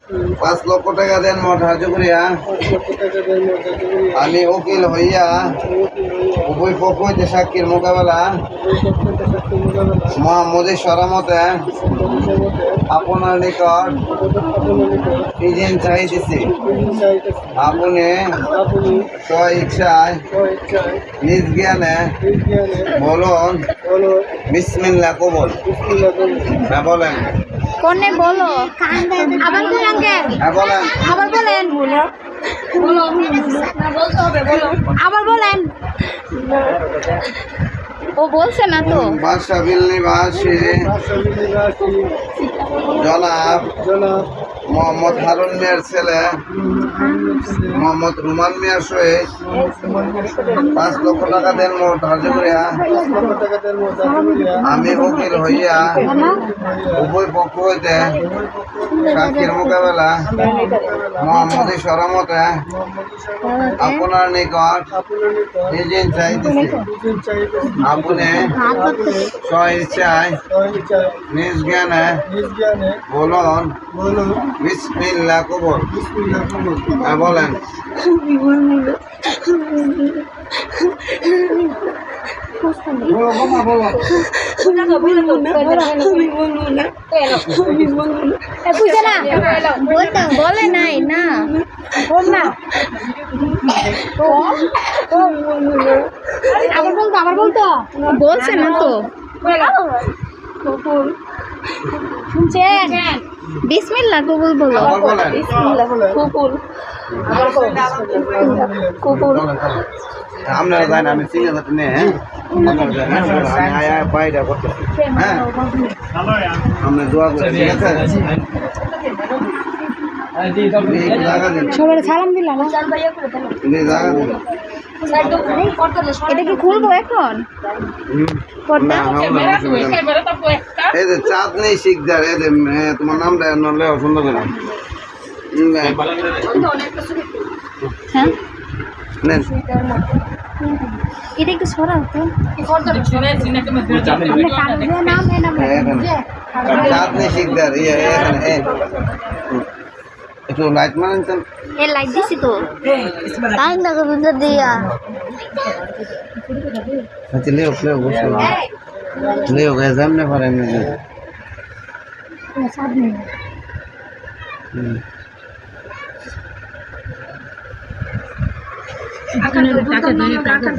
5 লক্ষ টাকা দেন মোট ধার্য করিয়া আমি উকিল হইয়া উভয় পক্ষ হইতে সাক্ষীর মোকাবেলা মোহাম্মদের সরামতে আপনার নিকট ইজিন চাইতেছি। আপনি স্ব ইচ্ছায় নিজ জ্ঞানে বলুন বিসমিল্লাহ কবুল। হ্যাঁ বলেন। কোনে বলো আবার বলেন হ্যাঁ বলেন। আবার বলেন বলো বলতে হবে বলো আবার বলেন। ও বলছে না তো। বাসাবিল নিবাসী জনাব মোহাম্মদ হারুন মিয়ার ছেলে মোহাম্মদ রুমান মিয়ার সহিত 5 লক্ষ টাকা দেন মোট ধার্য করিয়া আমি উকিল হইয়া উভয় পক্ষ হইতে সাক্ষীর মোকাবেলা মোহাম্মদের সরামতে আপনার নিকট ইজিন চাইতেছি। আপনি স্ব ইচ্ছায় নিজ জ্ঞানে বলুন বিসমিল্লাহ কবুল। হ্যাঁ বলেন। বলে নাই না আবার বলতো বলছে না তো। শুনছে বিসমিল্লাহ কবুল বলো। বিসমিল্লাহ কবুল কবুল। আপনারা জানেন আমি চিনে যাতে নে বাইরে করতে হ্যাঁ আপনি দোয়া করে ঠিক আছে। সবাই সালাম দিলাম। এটা কি খুলবো এখন? এই যে চাঁদ নেই শিকদার এই যে তোমার নামটা নলে সুন্দর করে হ্যাঁ নেন। এটা একটু সরা হতো। চাঁদ নেই শিকদার একটু লাইট মারেন চান। এ লাইট দিছি তো তাই না কবুতর দিয়া আচ্ছা লেও লেও বসো লেও গায়ে সামনে পারেন না টাকা